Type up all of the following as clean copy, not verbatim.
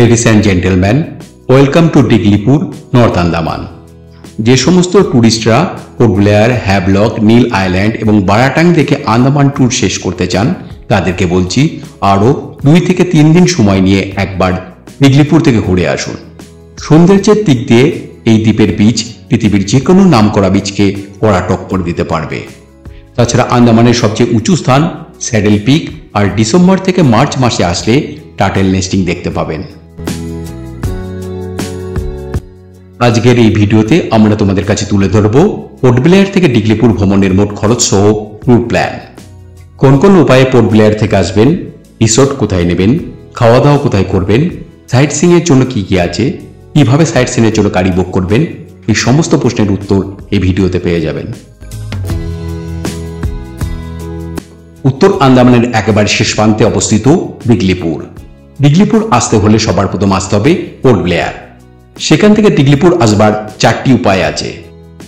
Ladies and gentlemen, welcome to Diglipur, north Andaman. যে সমস্ত ট্যুরিস্টরা port Blair, Havelock, নীল island এবং বারাটাং থেকে আন্দামান ট্যুর শেষ করতে চান তাদেরকে বলছি আরও 2 থেকে 3 দিন সময় নিয়ে একবার ডিগলিপুর থেকে ঘুরে আসুন। সৌন্দর্যের দিক দিয়ে এই দ্বীপের বিচ পৃথিবীর যে কোনো নামকরা বিচকে কড়া টক্কর দিতে পারবে। তাছাড়া আন্দামানের সবচেয়ে উঁচু স্থান স্যাডেল পিক, আর ডিসেম্বর থেকে মার্চ মাসে আসলে টার্টেল নেস্টিং দেখতে পাবেন। আজকের এই ভিডিওতে আমরা তোমাদের কাছে তুলে ধরব পোর্ট ব্লেয়ার থেকে ডিগলিপুর ভ্রমণের মোট খরচ সহ ট্যুর প্ল্যান। কোন কোন উপায়ে পোর্ট ব্লেয়ার থেকে আসবেন, রিসোর্ট কোথায় নেবেন, খাওয়া দাওয়া কোথায় করবেন, সাইট সিইং এর জন্য কি কি আছে, কিভাবে সাইট সিইং এর জন্য গাড়ি বুক করবেন, এই সমস্ত প্রশ্নের উত্তর এই ভিডিওতে পেয়ে যাবেন। উত্তর আন্দামানের একেবারে শেষ প্রান্তে অবস্থিত ডিগলিপুর। ডিগলিপুর আসতে হলে সবার প্রথম আসতে হবে পোর্ট ব্লেয়ার। সেখান থেকে ডিগলিপুর আসবার 4টি উপায় আছে।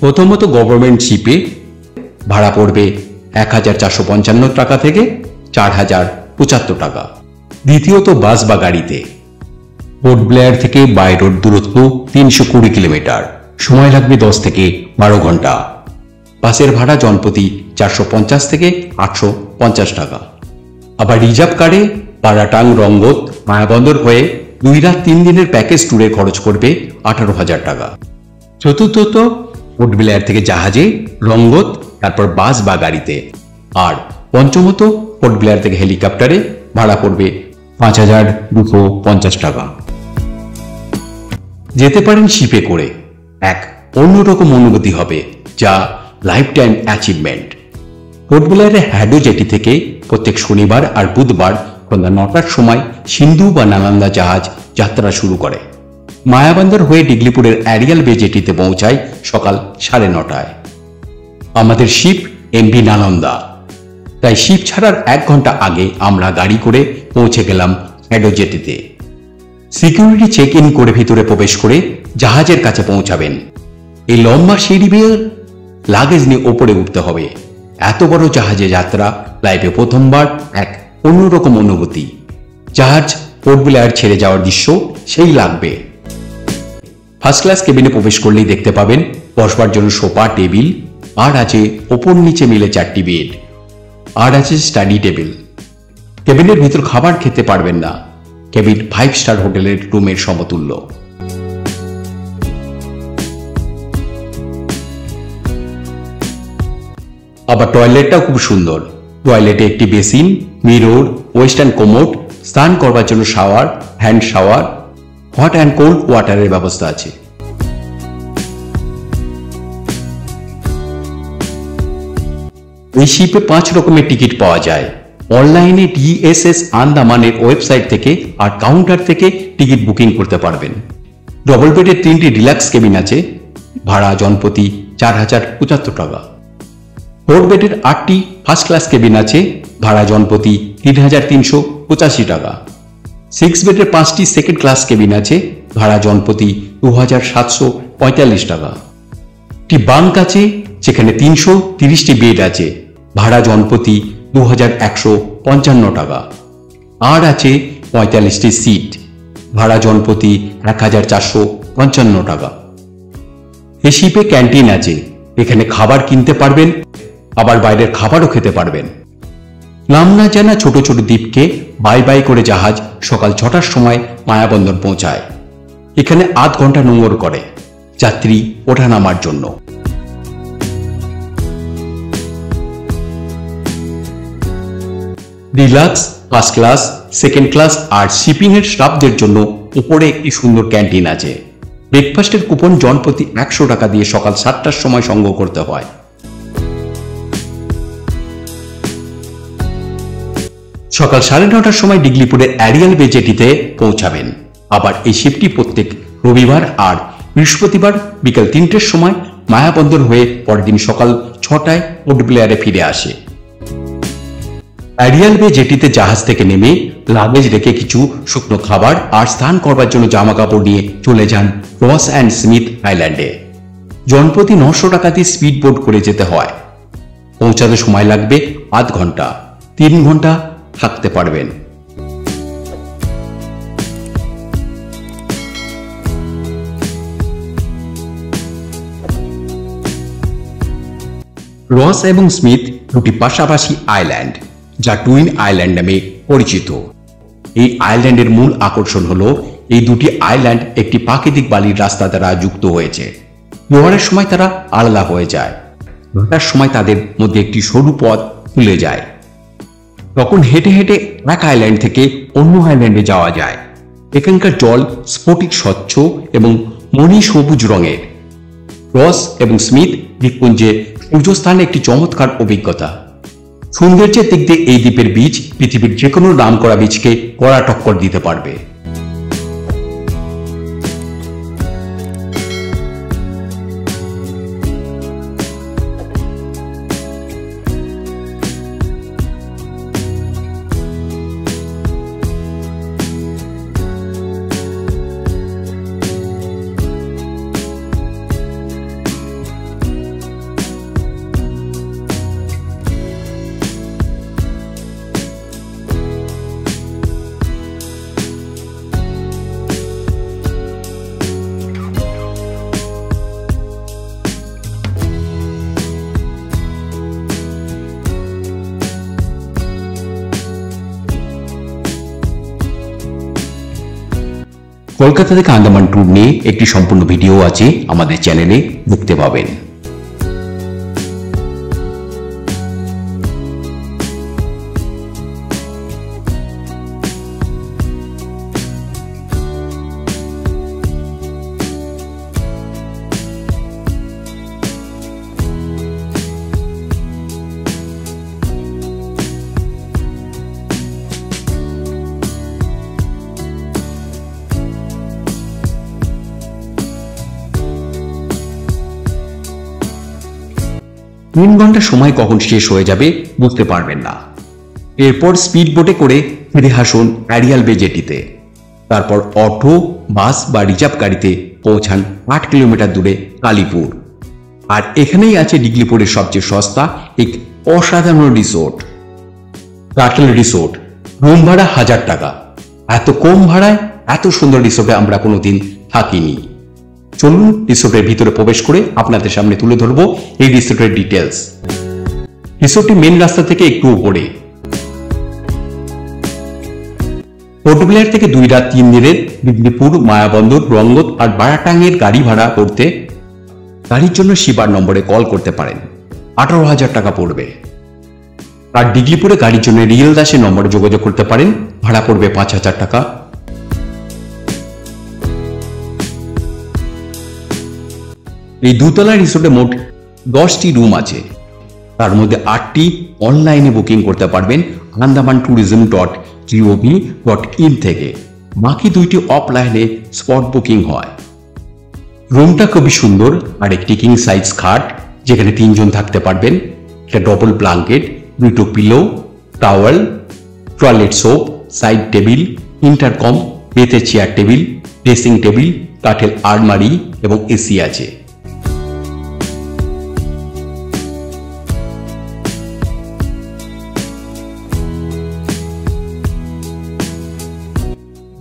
প্রথমত গভর্নমেন্ট শিপে ভাড়া পড়বে 1455 টাকা থেকে 4075 টাকা। দ্বিতীয়ত বাস বা গাড়িতে। পোর্ট ব্লেয়ার থেকে বাই রোড দূরত্ব 320 কিলোমিটার, সময় লাগবে 10 থেকে 12 ঘন্টা। বাসের ভাড়া জনপ্রতি 450 থেকে 850 টাকা। আবার রিজার্ভ কারে বারাটাং, রঙ্গত, মায়াবন্দর হয়ে 2 রাত 3 দিনের প্যাকেজ ট্যুরে খরচ করবে 18,000 টাকা। চতুর্থত পোর্ট ব্লেয়ার থেকে জাহাজে, রঙ্গত, তারপর বাস বা গাড়িতে। আর পঞ্চমত পোর্ট ব্লেয়ার থেকে হেলিকপ্টারে ভাড়া পড়বে 5,250 টাকা। যেতে পারেন শিপে করে, এক অন্যরকম অনুভূতি হবে যা লাইফ টাইম অ্যাচিভমেন্ট। পোর্ট ব্লেয়ারের হ্যাডো জেটি থেকে প্রত্যেক শনিবার আর বুধবার সন্ধ্যা 9টার সময় সিন্ধু বা নালন্দা জাহাজ যাত্রা শুরু করে। মায়াবন্দর হয়ে ডিগলিপুরের অ্যারিয়াল বে জেটিতে পৌঁছায় সকাল 9:30টায়। আমাদের শিপ এমভি নালন্দা, তাই শিপ ছাড়ার 1 ঘন্টা আগে আমরা গাড়ি করে পৌঁছে গেলাম হ্যাডো জেটিতে। সিকিউরিটি চেক ইন করে ভিতরে প্রবেশ করে জাহাজের কাছে পৌঁছাবেন। এই লম্বা সিঁড়ি বেয়ে লাগেজ নিয়ে ওপরে উঠতে হবে। এত বড় জাহাজে যাত্রা লাইফে প্রথমবার, এক অন্যরকম অনুভূতি। জাহাজ পোর্ট ব্লেয়ার ছেড়ে যাওয়ার দৃশ্য সেই লাগবে। ফার্স্ট ক্লাস কেবিনে প্রবেশ করলেই দেখতে পাবেন বসবার জন্য সোফা, টেবিল, আর আছে ওপর নিচে মিলে 4টি বেড, আর আছে স্টাডি টেবিল। কেবিনের ভিতর খাবার খেতে পারবেন না, কেবিন 5 স্টার হোটেলের রুমের সমতুল্য। আবার টয়লেটটাও খুব সুন্দর। টয়লেটে একটি বেসিন, মিরর, ওয়েস্টার্ন কোমোড, স্নান করবার জন্য shower, hand shower, hot and cold ওয়াটারের ব্যবস্থা আছে। এই শিপে 5 রকমের টিকিট পাওয়া যায়। অনলাইনে ডিএসএস আন্দামানের ওয়েবসাইট থেকে আর কাউন্টার থেকে টিকিট বুকিং করতে পারবেন। ডবল বেডের 3টি ডিলাক্স কেবিন আছে, ভাড়া জনপ্রতি 4075 টাকা। 4 বেডের 8টি ফার্স্ট ক্লাস কেবিন আছে, ভাড়া জনপ্রতি 3385 টাকা। 6 বেডের 5টি সেকেন্ড ক্লাস কেবিন আছে, ভাড়া জনপ্রতি 2745 টাকা। একটি বাঙ্ক আছে যেখানে 330টি বেড আছে, ভাড়া জনপ্রতি 2155 টাকা। আর আছে 45টি সিট, ভাড়া জনপ্রতি 1455 টাকা। এই শিপে ক্যান্টিন আছে, এখানে খাবার কিনতে পারবেন, আবার বাইরের খাবারও খেতে পারবেন। নাম না জানা ছোট ছোট দ্বীপকে বাই বাই করে জাহাজ সকাল 6টার সময় মায়াবন্দর পৌঁছায়। এখানে আধ ঘন্টা নোঙর করে যাত্রী ওঠানামার জন্য। Deluxe, first class, second class আর শিপিং এর স্টাফদের জন্য উপরে একটি সুন্দর ক্যান্টিন আছে। ব্রেকফাস্টের কুপন জনপ্রতি 100 টাকা দিয়ে সকাল 7টার সময় সংগ্রহ করতে হয়। সকাল 9:30টার সময় ডিগলিপুরের অ্যারিয়াল বে জেটিতে পৌঁছাবেন। আবার এই শিপটি প্রত্যেক রবিবার আর বৃহস্পতিবার বিকাল 3টের সময় মায়াবন্দর হয়ে পরের দিন সকাল 6টায় পোর্ট ব্লেয়ারে ফিরে আসে। অ্যারিয়াল বে জেটিতে জাহাজ থেকে নেমে লাগেজ রেখে কিছু শুকনো খাবার আর স্নান করবার জন্য জামা কাপড় নিয়ে চলে যান রস অ্যান্ড স্মিথ আইল্যান্ডে। জনপ্রতি 900 টাকা দিয়ে স্পিড বোট করে যেতে হয়। পৌঁছাতে সময় লাগবে আধ ঘন্টা, 3 ঘন্টা থাকতে পারবেন। রস এবং স্মিথ দুটি পাশাপাশি আইল্যান্ড, যা টুইন আইল্যান্ড নামে পরিচিত। এই আইল্যান্ডের মূল আকর্ষণ হলো এই দুটি আইল্যান্ড একটি প্রাকৃতিক বালির রাস্তা দ্বারা যুক্ত হয়েছে। জোয়ারের সময় তারা আলাদা হয়ে যায়, ভাটার সময় তাদের মধ্যে একটি সরু পথ খুলে যায়। তখন হেঁটে হেঁটে এক আইল্যান্ড থেকে অন্য আইল্যান্ডে যাওয়া যায়। এখানকার জল স্ফটিক স্বচ্ছ এবং মণি সবুজ রঙের। রস এবং স্মিথ দ্বীপপুঞ্জে সূর্যস্থান একটি চমৎকার অভিজ্ঞতা। সৌন্দর্যের দিক দিয়ে এই দ্বীপের বীচ পৃথিবীর যে কোনো নামকরা বীচকে কড়া টক্কর দিতে পারবে। কলকাতা থেকে আন্দামান ট্যুর নিয়ে একটি সম্পূর্ণ ভিডিও আছে, আমাদের চ্যানেলে দেখতে পাবেন। তিন ঘন্টা সময় কখন শেষ হয়ে যাবে বুঝতে পারবেন না। এরপর স্পিড বোটে করে ফিরে আসুন অ্যারিয়াল বে জেটিতে। তারপর অটো, বাস বা রিজার্ভ গাড়িতে পৌঁছান 8 কিলোমিটার দূরে কালীপুর। আর এখানেই আছে ডিগলিপুরের সবচেয়ে সস্তা এক অসাধারণ রিসোর্ট, টার্টল রিসোর্ট। রুম ভাড়া 1000 টাকা। এত কম ভাড়ায় এত সুন্দর রিসোর্টে আমরা কোনোদিন থাকিনি। চলুন রিসোর্টের ভিতরে প্রবেশ করে আপনাদের সামনে তুলে ধরবো এই রিসোর্টের ডিটেলস। রিসোর্টটি মেন রাস্তা থেকে একটু উপরে। পোর্ট ব্লেয়ার থেকে 2 রাত 3 দিনের ডিগলিপুর, মায়াবন্দর, রঙ্গত আর বারাটাঙ্গের গাড়ি ভাড়া করতে গাড়ির জন্য শিবার নম্বরে কল করতে পারেন। 18,000 টাকা পড়বে। আর ডিগলিপুরে গাড়ির জন্য রিয়েল দাসের নম্বরে যোগাযোগ করতে পারেন, ভাড়া পড়বে 5,000 টাকা। এই দুতলা রিসোর্টে মোট 10টি রুম আছে। তার মধ্যে 8টি অনলাইনে বুকিং করতে পারবেন andamanTourism.gov.in থেকে। বাকি 2টি অফলাইনে স্পট বুকিং হয়। রুমটা খুবই সুন্দর আর একটি কিং সাইজ খাট, যেখানে 3 জন থাকতে পারবেন। একটা ডবল ব্ল্যাঙ্কেট, 2টো pillow, towel, toilet soap, side table, intercom, বেতে চেয়ার টেবিল, ড্রেসিং টেবিল, কাঠের আলমারি এবং এসি আছে।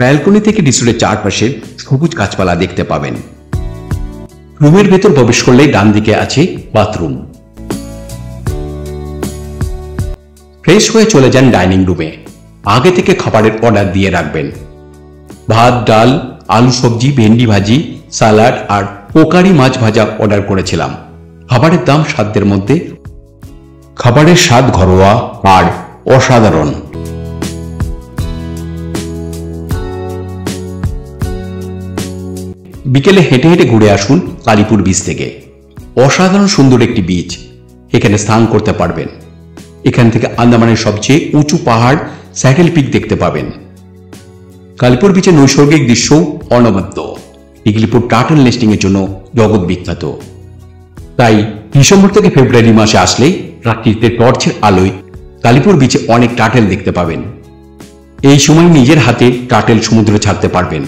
ব্যালকনি থেকে রিসোর্টের চারপাশে সবুজ গাছপালা দেখতে পাবেন। রুমের ভেতর প্রবেশ করলেই ডান দিকে আছে বাথরুম। ফ্রেশ হয়ে চলে যান ডাইনিং রুমে। আগে থেকে খাবারের অর্ডার দিয়ে রাখবেন। ভাত, ডাল, আলু সবজি, ভেন্ডি ভাজি, সালাড আর পোকারি মাছ ভাজা অর্ডার করেছিলাম। খাবারের দাম সাধ্যের মধ্যে। খাবারের স্বাদ ঘরোয়া আর অসাধারণ। বিকেলে হেঁটে হেঁটে ঘুরে আসুন কালীপুর বিচ থেকে। অসাধারণ সুন্দর একটি বিচ, এখানে স্নান করতে পারবেন। এখান থেকে আন্দামানের সবচেয়ে উঁচু পাহাড় স্যাটেল পিক দেখতে পাবেন। কালীপুর বিচের নৈসর্গিক দৃশ্যও অনবদ্য। ডিগলিপুর টার্টল নেস্টিং এর জন্য জগৎ বিখ্যাত। তাই ডিসেম্বর থেকে ফেব্রুয়ারি মাসে আসলে রাত্রিতে টর্চের আলোয় কালীপুর বিচে অনেক টার্টেল দেখতে পাবেন। এই সময় নিজের হাতে টার্টেল সমুদ্রে ছাড়তে পারবেন।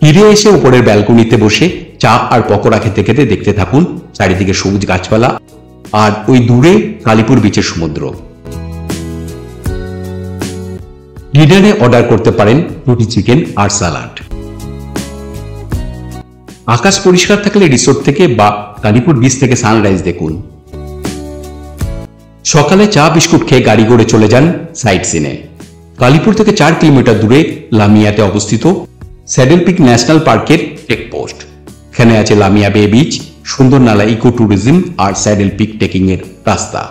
ফিরে এসে উপরের ব্যালকনিতে বসে চা আর পকোড়া খেতে খেতে দেখতে থাকুন চারিদিকে সবুজ গাছপালা আর ওই দূরে কালীপুর বিচের সমুদ্র। ডিনারে অর্ডার করতে পারেন রুটি, চিকেন আর স্যালাড। আকাশ পরিষ্কার থাকলে রিসোর্ট থেকে বা কালীপুর বিচ থেকে সানরাইজ দেখুন। সকালে চা বিস্কুট খেয়ে গাড়ি করে চলে যান সাইট সিনে। কালীপুর থেকে 4 কিলোমিটার দূরে লামিয়াতে অবস্থিত স্যাডেল পিক ন্যাশনাল পার্কের চেকপোস্ট। এখানে আছে লামিয়া বে বিচ, সুন্দর নালা ইকো ট্যুরিজম আর স্যাডেল পিক ট্রেকিং এর রাস্তা।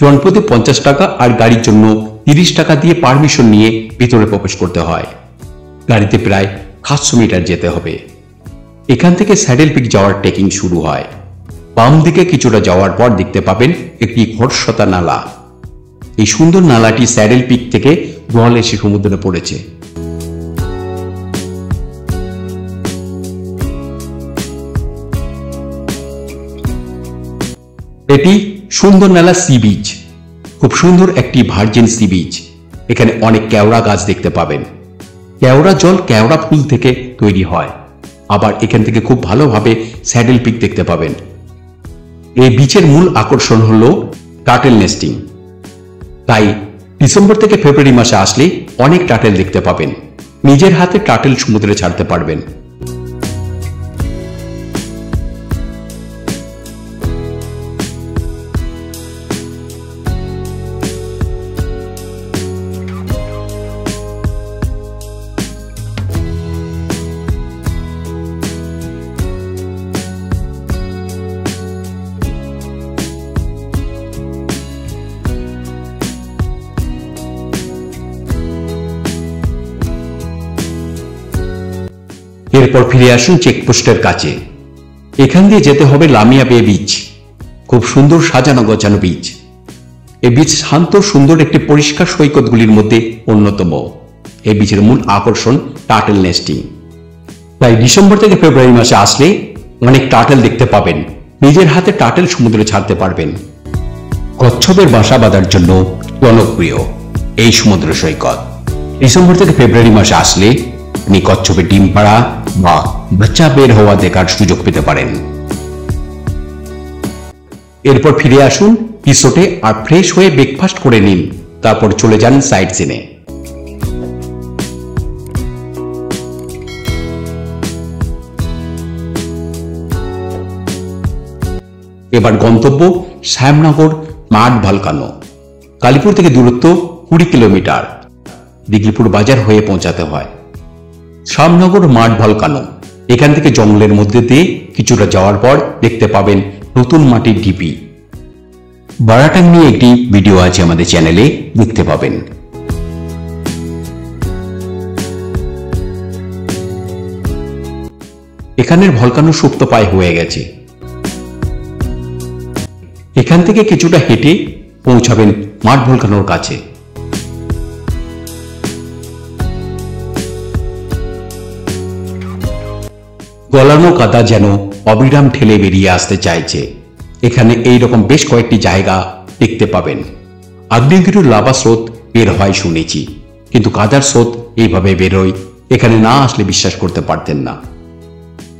জনপ্রতি 50 টাকা আর গাড়ির জন্য 30 টাকা দিয়ে পারমিশন নিয়ে ভিতরে প্রবেশ করতে হয়। গাড়িতে প্রায় 700 মিটার যেতে হবে। এখান থেকে স্যাডেল পিক যাওয়ার ট্রেকিং শুরু হয়। বাম দিকে কিছুটা যাওয়ার পর দেখতে পাবেন একটি ঘর্ষতা নালা। এই সুন্দর নালাটি স্যাডেল পিক থেকে জল এসে সমুদ্রে পড়েছে। এটি সুন্দর নালা সি বিচ, খুব সুন্দর একটি ভার্জিন সি বিচ। এখানে অনেক কেওড়া গাছ দেখতে পাবেন। কেওড়া জল কেওড়া ফুল থেকে তৈরি হয়। আবার এখান থেকে খুব ভালোভাবে স্যাডেল পিক দেখতে পাবেন। এই বিচের মূল আকর্ষণ হলো টার্টেল নেস্টিং। তাই ডিসেম্বর থেকে ফেব্রুয়ারি মাসে আসলে অনেক টার্টেল দেখতে পাবেন। নিজের হাতে টার্টেল সমুদ্রে ছাড়তে পারবেন। এরপর ফিরে আসুন চেকপোস্টের কাছে। এখান দিয়ে যেতে হবে লামিয়া বে বিচ, খুব সুন্দর সাজানো গোছানো বিচ। এই বিচ শান্ত সুন্দর একটি পরিষ্কার সৈকতগুলির মধ্যে অন্যতম। এই বিচের মূল আকর্ষণ টার্টেল নেস্টিং। তাই ডিসেম্বর থেকে ফেব্রুয়ারি মাসে আসলে অনেক টার্টেল দেখতে পাবেন। নিজের হাতে টার্টেল সমুদ্রে ছাড়তে পারবেন। কচ্ছপের বাসা বাঁধার জন্য জনপ্রিয় এই সমুদ্র সৈকত। ডিসেম্বর থেকে ফেব্রুয়ারি মাসে আসলে আপনি কচ্ছপের ডিম পাড়া বা বাচ্চা বের হওয়া দেখার সুযোগ পেতে পারেন। এরপর ফিরে আসুন রিসোর্টে আর ফ্রেশ হয়ে ব্রেকফাস্ট করে নিন। তারপর চলে যান সাইট সিনে। এবার গন্তব্য শ্যামনগর মাঠ ভলকানো। কালীপুর থেকে দূরত্ব 20 কিলোমিটার। দিঘলিপুর বাজার হয়ে পৌঁছাতে হয়। শ্যামনগর মাঠ ভলকানো, এখান থেকে জঙ্গলের মধ্যে দিয়ে কিছুটা যাওয়ার পর দেখতে পাবেন নতুন মাটির ঢিপি। বারাটাং নিয়ে একটি ভিডিও আছে আমাদের চ্যানেলে, দেখতে পাবেন। এখানের ভলকানো সুপ্ত প্রায় হয়ে গেছে। এখান থেকে কিছুটা হেঁটে পৌঁছাবেন মাঠ ভলকানোর কাছে। গলানো কাদা যেন অবিরাম ঠেলে বেরিয়ে আসতে চাইছে। এখানে এইরকম বেশ কয়েকটি জায়গা দেখতে পাবেন। আগ্নেয়গিরির লাভা স্রোত বের হয় শুনেছি, কিন্তু কাদার স্রোত এইভাবে বেরোয় এখানে না আসলে বিশ্বাস করতে পারতেন না।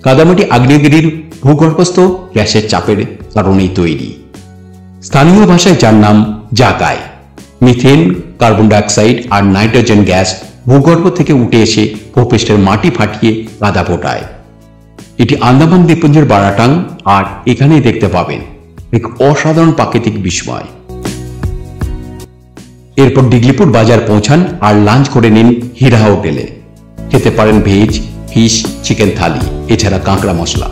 কাদামাটি আগ্নেয়গিরির ভূগর্ভস্থ গ্যাসের চাপের কারণেই তৈরি। স্থানীয় ভাষায় যার নাম জাকায়। মিথেন, কার্বন ডাইঅক্সাইড আর নাইট্রোজেন গ্যাস ভূগর্ভ থেকে উঠে এসে ভূপৃষ্ঠের মাটি ফাটিয়ে কাদা ফোটায়। এটি আন্দামান দ্বীপপুঞ্জের বারাটাং, আর এখানেই দেখতে পাবেন এক অসাধারণ প্রাকৃতিক বিস্ময়। এরপর দিঘলিপুর বাজার পৌঁছান আর লাঞ্চ করে নিন হীরা হোটেলে। খেতে পারেন ভেজ, ফিশ, চিকেন থালি, এছাড়া কাঁকড়া মশলা।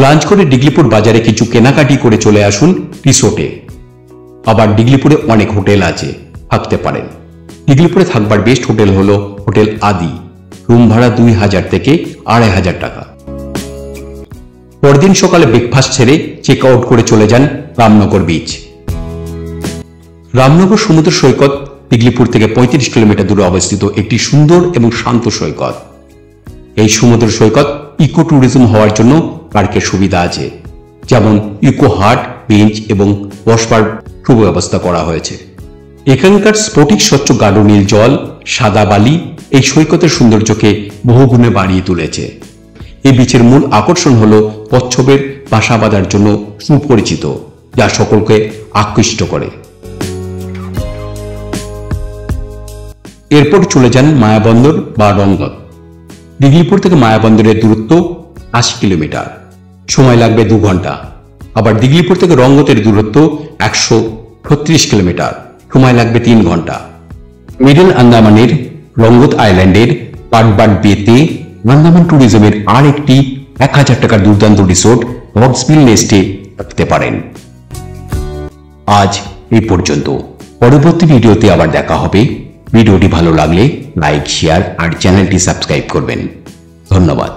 লাঞ্চ করে দিঘলিপুর বাজারে কিছু কেনাকাটি করে চলে আসুন রিসোর্টে। আবার দিঘলিপুরে অনেক হোটেল আছে, থাকতে পারেন। দিঘলিপুরে থাকবার বেস্ট হোটেল হলো হোটেল আদি। রুম ভাড়া 2000 থেকে 2500 টাকা। পরদিন সকালে ব্রেকফাস্ট ছেড়ে চেক আউট করে চলে যান রামনগর বিচ। রামনগর সমুদ্র সৈকত দিঘলিপুর থেকে 35 কিলোমিটার দূরে অবস্থিত একটি সুন্দর এবং শান্ত সৈকত। এই সমুদ্র সৈকত ইকো ট্যুরিজম হওয়ার জন্য পার্কের সুবিধা আছে, যেমন ইকো হাট, বেঞ্চ এবং বসবার সুব্যবস্থা করা হয়েছে। এখানকার স্ফটিক স্বচ্ছ গাঢ় নীল জল, সাদা বালি এই সৈকতের সৌন্দর্যকে বহুগুণে বাড়িয়ে তুলেছে। এই বিচের মূল আকর্ষণ হল কচ্ছপের বাসা বাঁধার জন্য সুপরিচিত, যা সকলকে আকৃষ্ট করে। এরপর চলে যান মায়াবন্দর বা রঙ্গত। দিঘলিপুর থেকে মায়াবন্দরের দূরত্ব 80 কিলোমিটার, সময় লাগবে 2 ঘন্টা। আবার দিঘলিপুর থেকে রঙ্গতের দূরত্ব 136 কিলোমিটার, সময় লাগবে 3 ঘন্টা। মিডল আন্দামানের রঙ্গত আইল্যান্ডের পাটবাট বেতে আন্দামান ট্যুরিজমের আর একটি 1000 টাকার দুর্দান্ত রিসোর্ট হর্সবিল নেস্টে থাকতে পারেন। আজ এই পর্যন্ত, পরবর্তী ভিডিওতে আবার দেখা হবে। ভিডিওটি ভালো লাগলে লাইক, শেয়ার আর চ্যানেলটি সাবস্ক্রাইব করবেন। ধন্যবাদ।